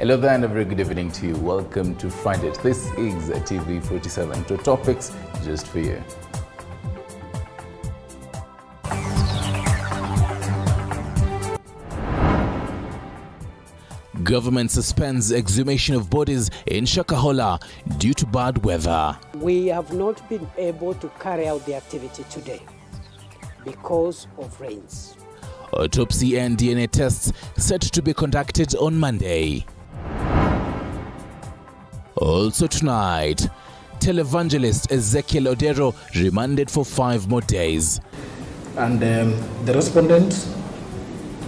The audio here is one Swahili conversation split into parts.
Hello there and a very good evening to you. Welcome to Find It. This is TV47. Two topics just for you. Government suspends exhumation of bodies in Shakahola due to bad weather. We have not been able to carry out the activity today because of rains. Autopsy and DNA tests set to be conducted on Monday. Also tonight, televangelist Ezekiel remanded for 5 more days. And the respondents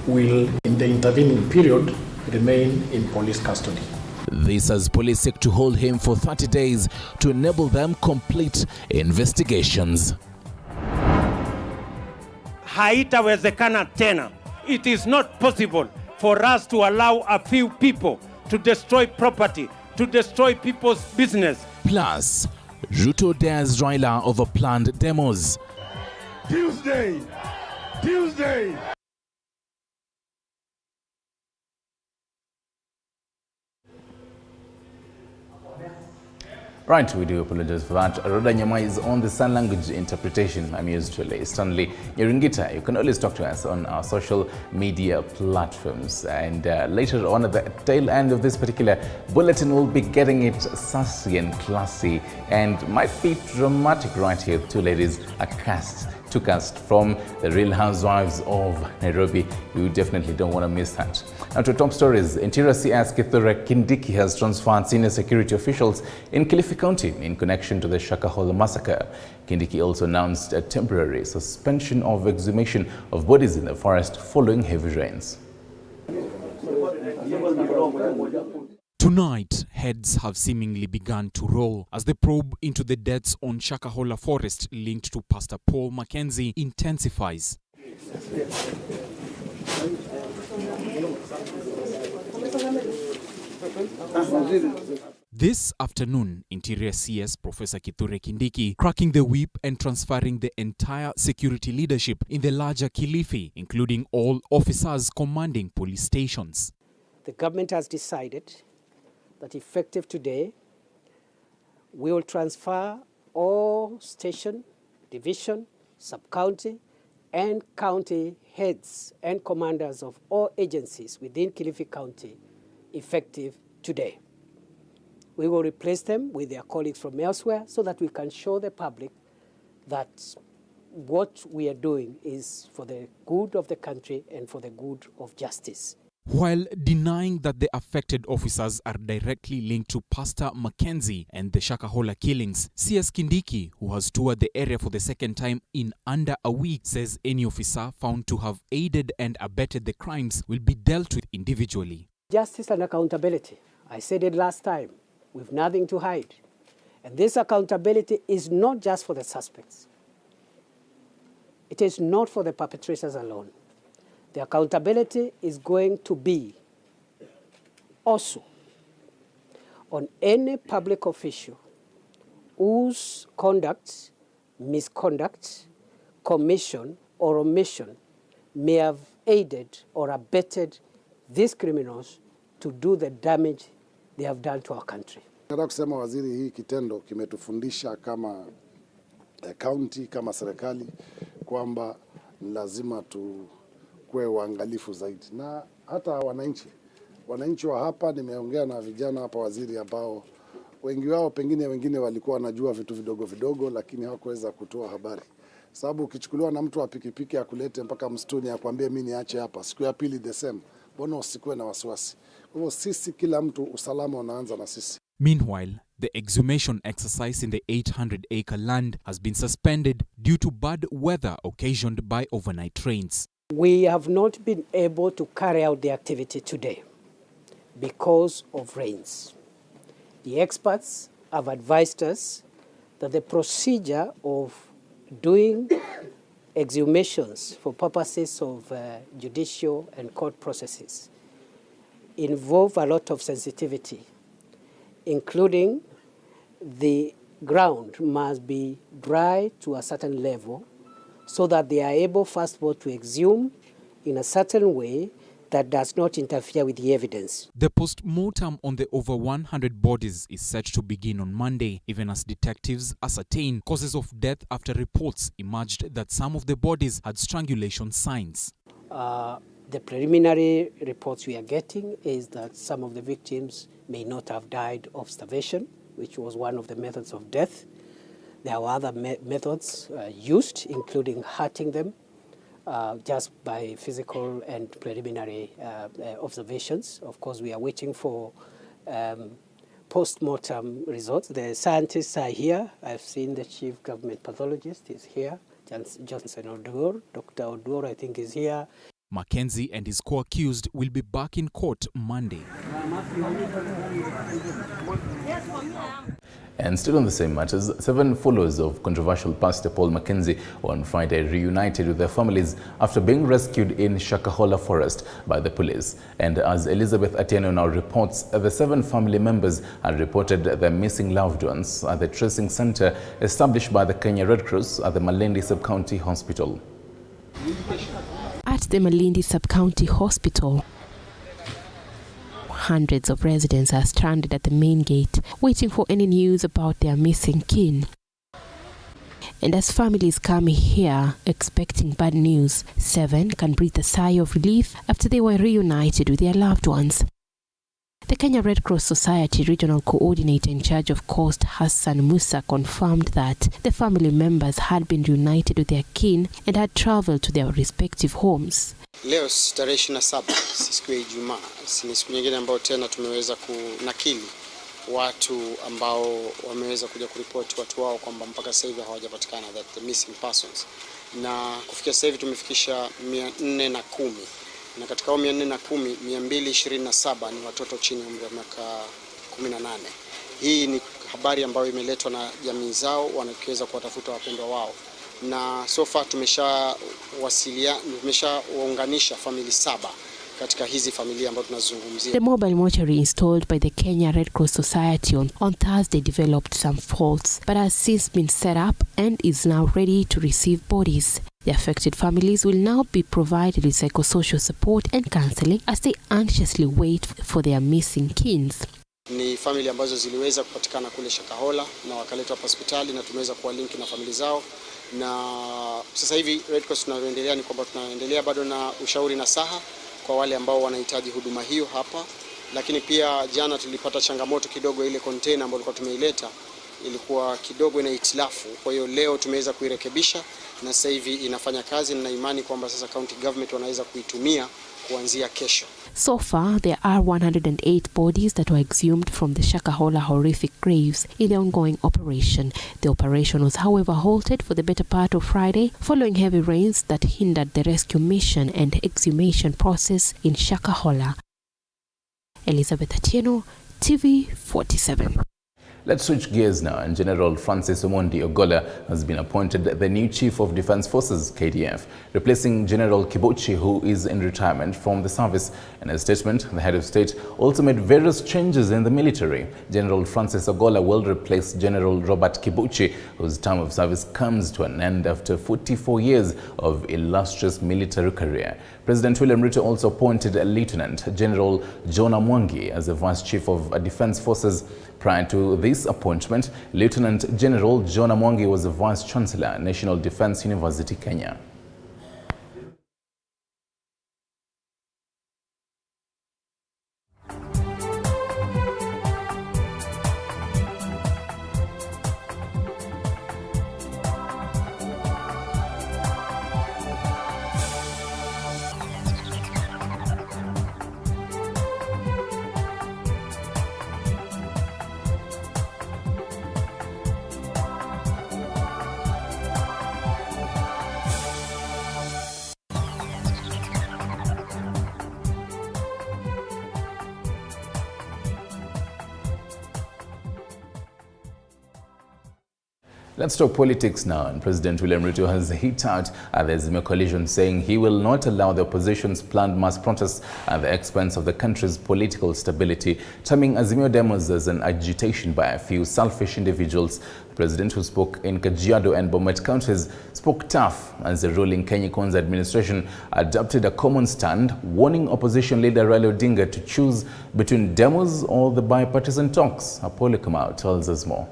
will, in the intervening period, remain in police custody. This as police seek to hold him for 30 days to enable them complete investigations. Haitawezekana tena. It is not possible for us to allow a few people to destroy property, to destroy people's business. Plus, Ruto dares Raila over planned demos. Tuesday! Right, we do apologize for that. Roda Nyama is on the sign language interpretation. I'm used to Stanley Nyeringita. You can always talk to us on our social media platforms. And later on at the tail end of this particular bulletin, we'll be getting it sassy and classy and might be dramatic right here. Two ladies are cast from the Real Housewives of Nairobi. You definitely don't want to miss that. Now to top stories. Interior CS Kithure Kindiki has transferred senior security officials in Kilifi County in connection to the Shakahola massacre. Kindiki also announced a temporary suspension of exhumation of bodies in the forest following heavy rains. Tonight, heads have seemingly begun to roll as the probe into the deaths on Shakahola Forest linked to Pastor Paul Mackenzie intensifies. This afternoon, Interior CS Professor Kithure Kindiki cracking the whip and transferring the entire security leadership in the larger Kilifi, including all officers commanding police stations. The government has decided that effective today, we will transfer all station, division, sub-county, and county heads and commanders of all agencies within Kilifi County effective today. We will replace them with their colleagues from elsewhere so that we can show the public that what we are doing is for the good of the country and for the good of justice. While denying that the affected officers are directly linked to Pastor Mackenzie and the Shakahola killings, CS Kindiki, who has toured the area for the second time in under a week, says any officer found to have aided and abetted the crimes will be dealt with individually. Justice and accountability. I said it last time. We've nothing to hide. And this accountability is not just for the suspects. It is not for the perpetrators alone. The accountability is going to be also on any public official whose conduct, misconduct, commission, or omission may have aided or abetted these criminals to do the damage they have done to our country. Nataka kusema waziri, hii kitendo kimetufundisha kama county, kama serikali kwamba lazima tuwe waangalifu zaidi, na hata wananchi wa hapa. Nimeongea na vijana hapa waziri, ambao wengi wao wengine walikuwa wanajua vitu vidogo lakini hawakuweza kutoa habari. Sababu ukichukuliwa na mtu wa pikipiki akulete mpaka msituni akwambie mimi niache hapa, siku ya pili the same, mbona usikuwe na wasiwasi? Kwa hivyo sisi, kila mtu, usalama unaanza na sisi. Meanwhile, the exhumation exercise in the 800-acre land has been suspended due to bad weather occasioned by overnight rains. We have not been able to carry out the activity today because of rains. The experts have advised us that the procedure of doing exhumations for purposes of judicial and court processes involve a lot of sensitivity, including the ground must be dry to a certain level so that they are able, first of all, to exhume in a certain way, that does not interfere with the evidence. The post-mortem on the over 100 bodies is set to begin on Monday, even as detectives ascertain causes of death after reports emerged that some of the bodies had strangulation signs. The preliminary reports we are getting is that some of the victims may not have died of starvation, which was one of the methods of death. There were other methods used, including hurting them just by physical and preliminary observations. Of course, we are waiting for post-mortem results. The scientists are here. I've seen the chief government pathologist is here. Johnson Odur, Dr. Odur, I think, is here. Mackenzie and his co-accused will be back in court Monday. And still on the same matters, 7 followers of controversial Pastor Paul Mackenzie on Friday reunited with their families after being rescued in Shakahola Forest by the police. And as Elizabeth Atieno now reports, the 7 family members had reported their missing loved ones at the tracing center established by the Kenya Red Cross at the Malindi Sub-County Hospital. At the Malindi Sub-County Hospital, hundreds of residents are stranded at the main gate, waiting for any news about their missing kin. And as families come here expecting bad news, 7 can breathe a sigh of relief after they were reunited with their loved ones. The Kenya Red Cross Society Regional Coordinator in charge of Coast, Hassan Musa, confirmed that the family members had been reunited with their kin and had traveled to their respective homes. Leo tarehe 27 siku ya Ijumaa ni siku nyingine ambayo tena tumeweza kunakili watu ambao wameweza kuja kuripoti watu wao kwamba mpaka sasa hivi hawajapatikana, that the missing persons. Na kufikia sasa hivi tumefikisha 410. Na katika hao 410, 227 ni watoto chini ya umri wa miaka 18. Hii ni habari ambayo imeletwa na jamii zao wanakiweza kuwatafuta wapendwa wao. Na so far tumeshawaunganisha family 7 katika hizi familia ambazo tunazungumzia. The mobile mortuary installed by the Kenya Red Cross Society on Thursday developed some faults, but has since been set up and is now ready to receive bodies. The affected families will now be provided with psychosocial support and counseling as they anxiously wait for their missing kins. Ni family ambazo ziliweza kupatikana kule Shakahola na wakaletwa hospitali na tumeweza kuwalinki na familia zao. Na sasa hivi Red Cross tunaendelea ni kwamba tunaendelea bado na ushauri na saha kwa wale ambao wanahitaji huduma hiyo hapa. Lakini pia jana tulipata changamoto kidogo, ile container ambayo tulikuwa tumeileta ilikuwa kidogo ina hitilafu. Kwa hiyo leo tumeweza kuirekebisha na sasa hivi inafanya kazi, na imani kwamba sasa county government wanaweza kuitumia kuanzia kesho. So far, there are 108 bodies that were exhumed from the Shakahola horrific graves in the ongoing operation. The operation was, however, halted for the better part of Friday following heavy rains that hindered the rescue mission and exhumation process in Shakahola. Elizabeth Atieno, TV 47. Let's switch gears now, and General Francis Omondi Ogolla has been appointed the new Chief of Defence Forces, KDF, replacing General Kibuchi, who is in retirement from the service. In a statement, the head of state also made various changes in the military. General Francis Ogolla will replace General Robert Kibuchi, whose term of service comes to an end after 44 years of illustrious military career. President William Ruto also appointed Lieutenant General John Amwangi as the Vice Chief of Defence Forces. Prior to this appointment, Lieutenant General John Amwangi was the Vice Chancellor, National Defence University, Kenya. Let's talk politics now. And President William Ruto has hit out at the Azimio coalition, saying he will not allow the opposition's planned mass protests at the expense of the country's political stability, terming Azimio demos as an agitation by a few selfish individuals. The president, who spoke in Kajiado and Bomet counties, spoke tough as the ruling Kenya Kwanza administration adopted a common stand, warning opposition leader Raila Odinga to choose between demos or the bipartisan talks. Apollo Kamau tells us more.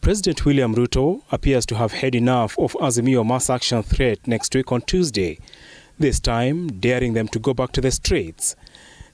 President William Ruto appears to have had enough of Azimio mass action threat next week on Tuesday, this time daring them to go back to the streets.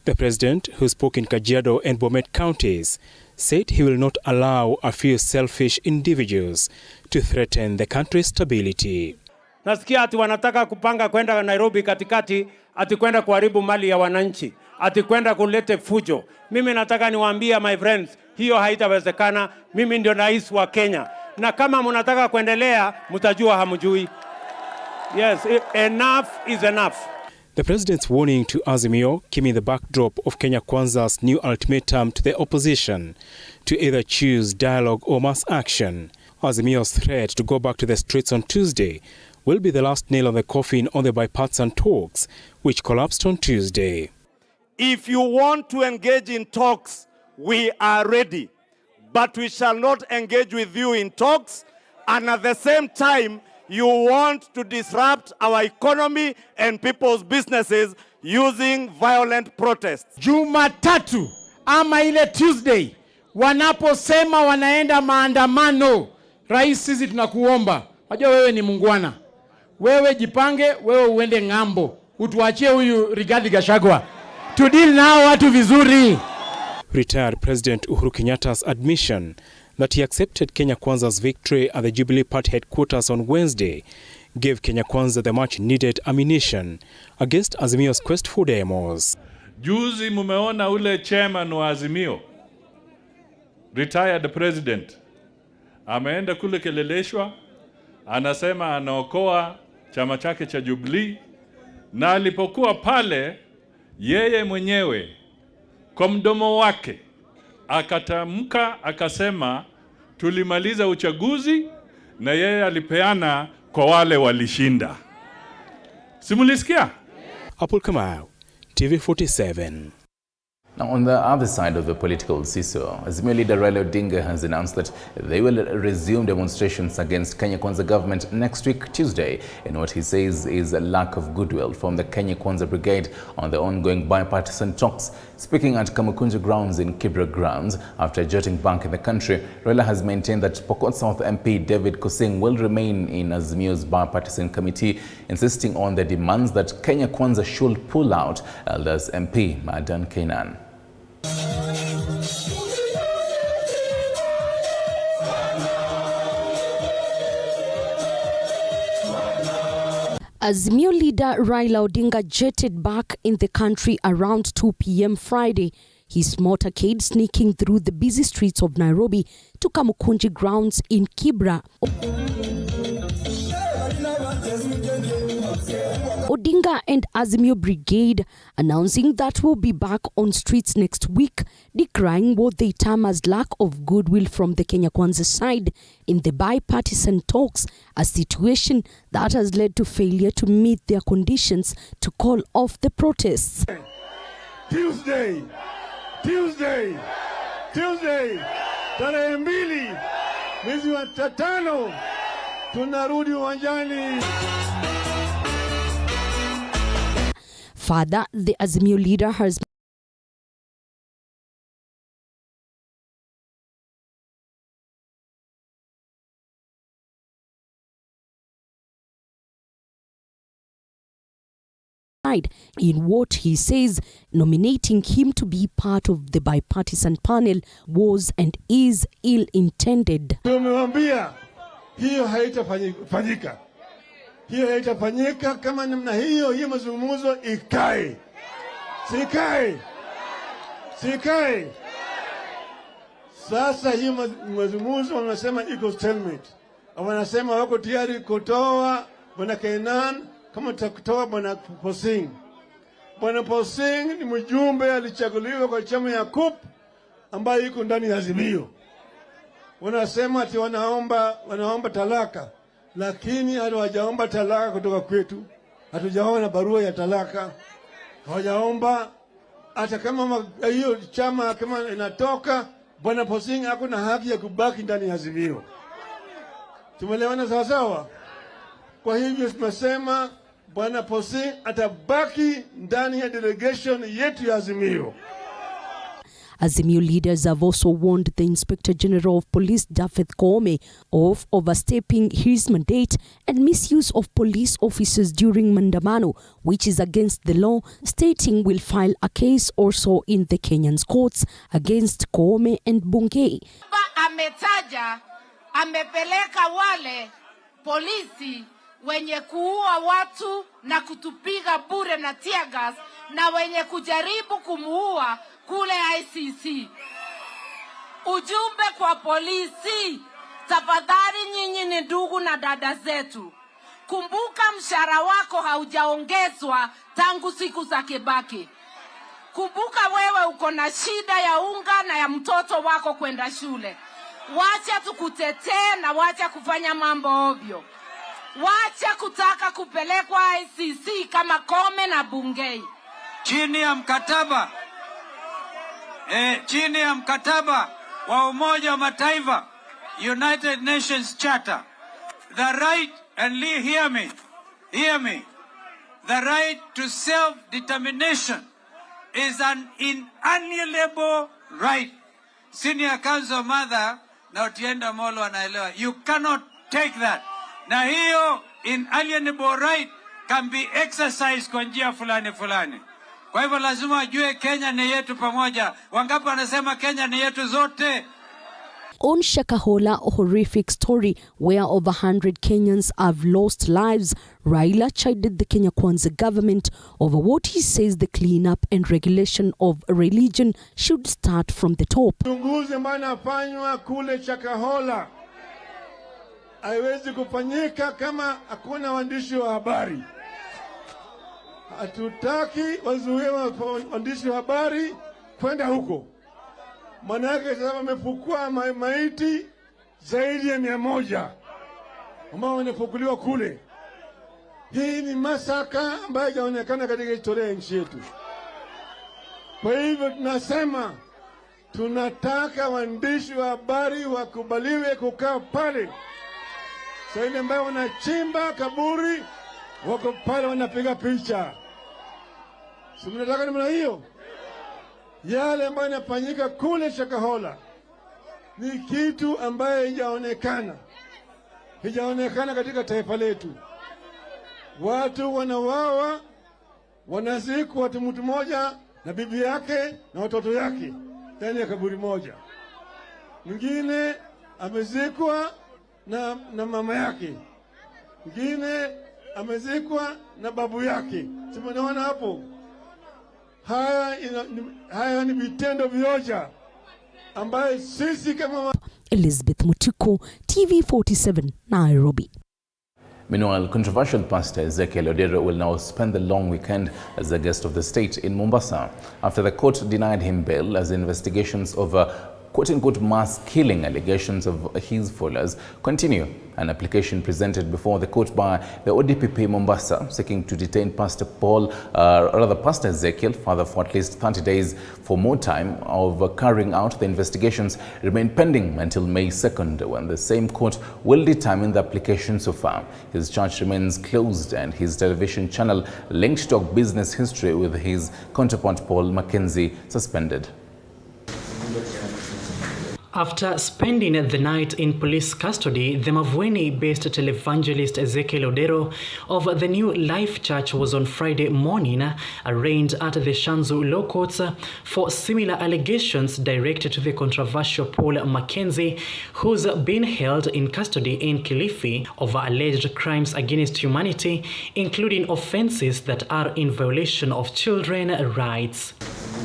The president, who spoke in Kajiado and Bomet counties, said he will not allow a few selfish individuals to threaten the country's stability. Nasikia ati wanataka kupanga kwenda Nairobi katikati, ati kwenda kuharibu mali ya wananchi, ati kwenda kulete fujo. Mimi nataka niwaambie my friends, hiyo haitawezekana. Mimi ndio rais wa Kenya. Na kama mnataka kuendelea, mtajua hamjui. Yes, enough is enough. The president's warning to Azimio came in the backdrop of Kenya Kwanza's new ultimatum to the opposition to either choose dialogue or mass action. Azimio's threat to go back to the streets on Tuesday will be the last nail on the coffin on the bipartisan talks, which collapsed on Tuesday. If you want to engage in talks, we are ready. But we shall not engage with you in talks, and at the same time, you want to disrupt our economy and people's businesses using violent protests. Jumatatu ama ile Tuesday wanaposema wanaenda maandamano, rais, sisi tunakuomba, wajua wewe ni mungwana, wewe jipange, wewe uende ng'ambo, utuachie huyu Rigathi Gachagua to deal nao watu vizuri. Retired President Uhuru Kenyatta's admission that he accepted Kenya Kwanza's victory at the Jubilee Party headquarters on Wednesday gave Kenya Kwanza the much-needed ammunition against Azimio's quest for demos. Juzi mumeona ule chairman wa Azimio, retired president, ameenda kule Keleleshwa, anasema anaokoa chama chake cha Jubilee, na alipokuwa pale yeye mwenyewe kwa mdomo wake akatamka akasema tulimaliza uchaguzi na yeye alipeana kwa wale walishinda. Simulisikia? Apollo Kamau, TV47. Now, on the other side of the political seesaw, Azimio leader Raila Odinga has announced that they will resume demonstrations against Kenya Kwanza government next week, Tuesday, in what he says is a lack of goodwill from the Kenya Kwanza brigade on the ongoing bipartisan talks. Speaking at Kamukunji grounds in Kibra grounds after jetting back in the country, Raila has maintained that Pokot South MP David Kosing will remain in Azimio's bipartisan committee, insisting on the demands that Kenya Kwanza should pull out Elders MP Madan Kainan. Azimio leader Raila Odinga jetted back in the country around 2 p.m. Friday, his motorcade sneaking through the busy streets of Nairobi to Kamukunji grounds in Kibra. Odinga and Azimio Brigade announcing that will be back on streets next week, decrying what they term as lack of goodwill from the Kenya Kwanza side in the bipartisan talks, a situation that has led to failure to meet their conditions to call off the protests. Tuesday, tarehe 2 mwezi wa 5 tunarudi uwanjani. Further, the Azimio leader has in what he says nominating him to be part of the bipartisan panel was and is ill-intended. Tumewambia hiyo haitafanyika. Hiyo haitafanyika kama namna hiyo mazungumzo ikae. Sikae. Sasa hiyo mazungumzo wanasema iko stalemate. Wanasema wako tayari kutoa Bwana Kainan kama takutoa Bwana Posing. Bwana Posing ni mjumbe alichaguliwa kwa chama ya KUP ambayo iko ndani ya Azimio. wanasema ati wanaomba talaka, lakini hawajaomba talaka kutoka kwetu. Hatujaona barua ya talaka, hawajaomba. Hata kama hiyo chama kama inatoka, Bwana Posing hakuna haki ya kubaki ndani ya Azimio. Tumeelewana sawa sawa? Kwa hivyo tunasema Bwana Posing atabaki ndani ya delegation yetu ya Azimio. Azimio leaders have also warned the Inspector General of Police, Japhet Koome, of overstepping his mandate and misuse of police officers during Mandamano, which is against the law, stating will file a case also in the Kenyan courts against Koome and Bungei. Ametaja, amepeleka wale polisi wenye kuua watu na kutupiga bure na tear gas na wenye kujaribu kumuua kule ICC. Ujumbe kwa polisi, tafadhali nyinyi ni ndugu na dada zetu. Kumbuka mshahara wako haujaongezwa tangu siku za Kibaki. Kumbuka wewe uko na shida ya unga na ya mtoto wako kwenda shule. Wacha tukutetee na wacha kufanya mambo ovyo. Wacha kutaka kupelekwa ICC kama Koome na Bungei. Chini ya mkataba wa Umoja wa Mataifa, United Nations Charter, the right, and hear me, the right to self-determination is an inalienable right. Senior Council Mother na Otienda Molo anaelewa. You cannot take that. Na hiyo inalienable right can be exercised kwa njia fulani. Kwa hivyo lazima ajue Kenya ni yetu pamoja. Wangapi wanasema Kenya ni yetu zote? On Shakahola, a horrific story where over 100 Kenyans have lost lives, Raila chided the Kenya Kwanza government over what he says the cleanup and regulation of religion should start from the top. Uchunguzi ambao unafanywa kule Shakahola haiwezi kufanyika kama hakuna waandishi wa habari. Hatutaki wazuie waandishi wa habari kwenda huko. Manake sasa wamefukua maiti zaidi ya 100 ambao wanafukuliwa kule. Hii ni masaka ambayo hajaonekana katika historia ya nchi yetu. Kwa hivyo tunasema tunataka waandishi wa habari wakubaliwe kukaa pale. Sasa ile ambayo wanachimba kaburi wako pale wanapiga picha. Si mnataka namna hiyo? Yale ambayo yanafanyika kule Shakahola ni kitu ambayo hijaonekana katika taifa letu. Watu wanawawa, wanazikwa watu mtu mmoja na bibi yake na watoto yake ndani ya kaburi moja. Mwingine amezikwa na mama yake. Mwingine amezikwa na babu yake. Tumeona hapo. Haya ni vitendo vioja ambaye sisi kama Elizabeth Mutuku, TV47, Nairobi. Meanwhile, controversial pastor Ezekiel Odero will now spend the long weekend as the guest of the state in Mombasa after the court denied him bail as investigations over quote-unquote mass killing allegations of his followers continue. An application presented before the court by the ODPP Mombasa seeking to detain Pastor Pastor Ezekiel further for at least 30 days for more time of carrying out the investigations remain pending until May 2nd, when the same court will determine the application so far. His church remains closed and his television channel linked to talk business history with his counterpart Paul Mackenzie suspended. After spending the night in police custody, the Mavueni-based televangelist Ezekiel Odero of the New Life Church was on Friday morning arraigned at the Shanzu Law Courts for similar allegations directed to the controversial Paul Mackenzie, who's been held in custody in Kilifi over alleged crimes against humanity, including offenses that are in violation of children's rights.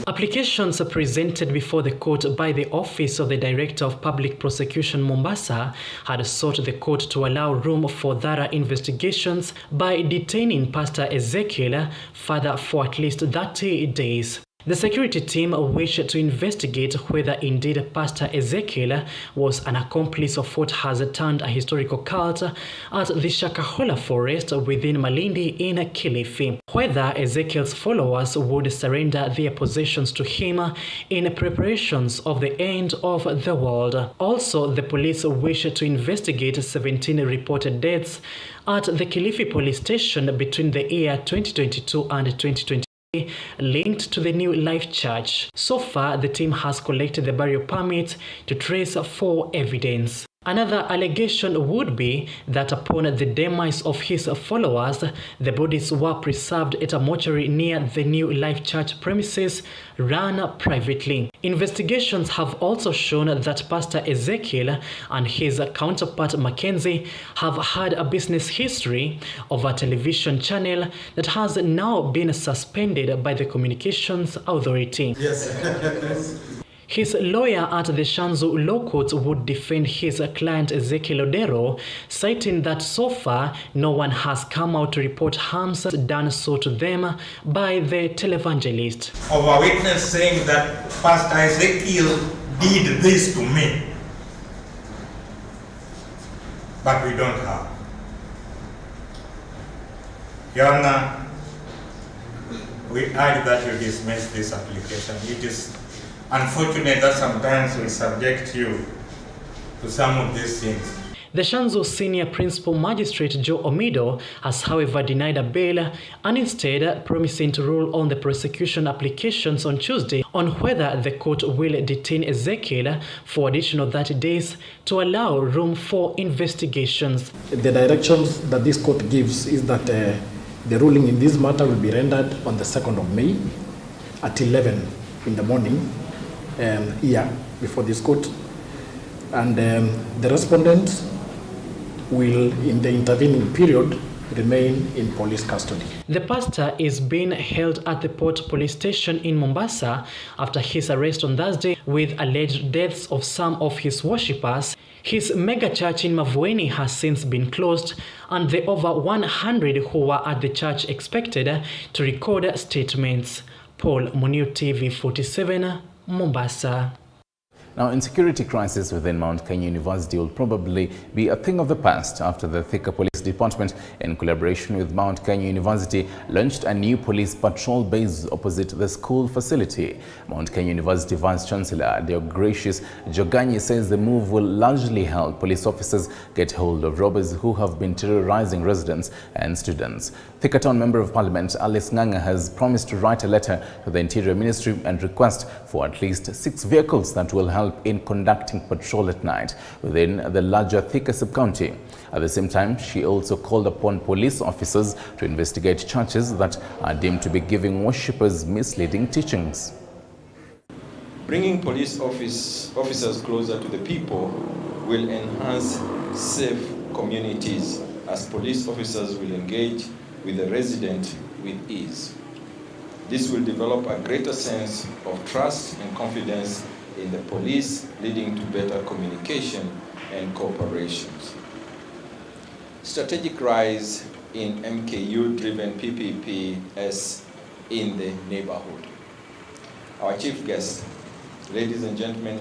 Applications presented before the court by the Office of the Director of Public Prosecution Mombasa had sought the court to allow room for thorough investigations by detaining Pastor Ezekiel further for at least 30 days. The security team wished to investigate whether indeed Pastor Ezekiel was an accomplice of what has turned a historical cult at the Shakahola forest within Malindi in Kilifi. Whether Ezekiel's followers would surrender their possessions to him in preparations of the end of the world. Also, the police wished to investigate 17 reported deaths at the Kilifi police station between the year 2022 and 2023. Linked to the New Life Church. So far, the team has collected the burial permit to trace for evidence. Another allegation would be that upon the demise of his followers, the bodies were preserved at a mortuary near the New Life Church premises run privately. Investigations have also shown that Pastor Ezekiel and his counterpart Mackenzie have had a business history of a television channel that has now been suspended by the Communications Authority. Yes. His lawyer at the Shanzu Law Court would defend his client Ezekiel Odero, citing that so far no one has come out to report harms done so to them by the televangelist. Of a witness saying that Pastor Ezekiel did this to me, but we don't have. Your Honor, we urge that you dismiss this application. It is unfortunate that sometimes we subject you to some of these things. The Shanzu Senior Principal Magistrate Joe Omido has however denied a bail and instead promising to rule on the prosecution applications on Tuesday on whether the court will detain Ezekiel for additional 30 days to allow room for investigations. The directions that this court gives is that the ruling in this matter will be rendered on the 2nd of May at 11 in the morning here before this court, and the respondents will in the intervening period remain in police custody. The pastor is being held at the Port Police Station in Mombasa after his arrest on Thursday with alleged deaths of some of his worshippers. His mega church in Mavueni has since been closed, and the over 100 who were at the church expected to record statements. Paul Muniu, TV 47, Mombasa. Now, insecurity crisis within Mount Kenya University will probably be a thing of the past after the Thika Police Department, in collaboration with Mount Kenya University, launched a new police patrol base opposite the school facility. Mount Kenya University Vice Chancellor Deogratius Joganyi says the move will largely help police officers get hold of robbers who have been terrorizing residents and students. Thika Town Member of Parliament Alice Ng'ang'a has promised to write a letter to the Interior Ministry and request for at least 6 vehicles that will help in conducting patrol at night within the larger Thika sub-county. At the same time, she also called upon police officers to investigate churches that are deemed to be giving worshippers misleading teachings. Bringing police officers closer to the people will enhance safe communities, as police officers will engage with the resident with ease. This will develop a greater sense of trust and confidence in the police, leading to better communication and cooperation. Strategic rise in MKU-driven PPPs in the neighborhood. Our chief guest, ladies and gentlemen,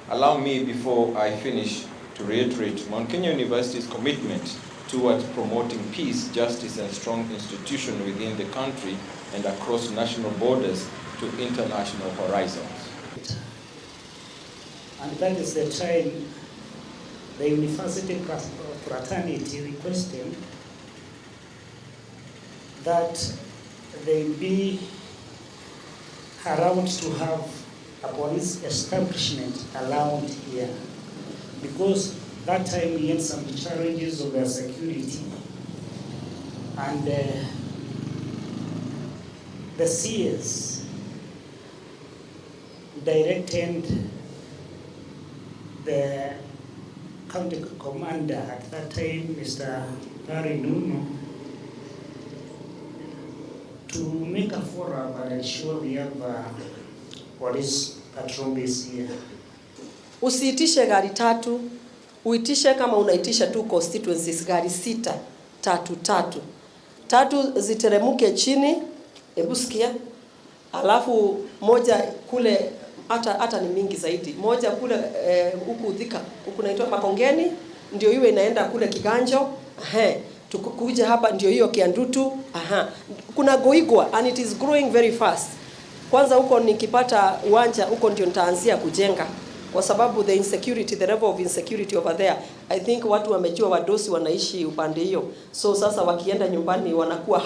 allow me before I finish to reiterate Mount Kenya University's commitment towards promoting peace, justice, and strong institutions within the country and across national borders to international horizons. And that is the time the university fraternity requested that they be allowed to have a police establishment around here, because that time we had some challenges of their security, and the CS directed the county commander at that time, Mr. Barry Nuno, to make a forum and ensure we have police patrol base here. Usiitishe gari tatu, uitishe kama unaitisha tu constituencies gari 6, 3 ziteremuke chini, hebu sikia. alafu moja kule hata ni mingi zaidi. Moja kule huku Thika, huku naitwa Makongeni, ndio hiyo inaenda kule Kiganjo. Tukuja hapa ndio hiyo Kiandutu. Kuna Goigwa and it is growing very fast. Kwanza huko nikipata uwanja huko ndio nitaanzia kujenga, kwa sababu the level of insecurity over there, I think watu wamejua wadosi wanaishi upande hiyo, so sasa wakienda nyumbani wanakuwa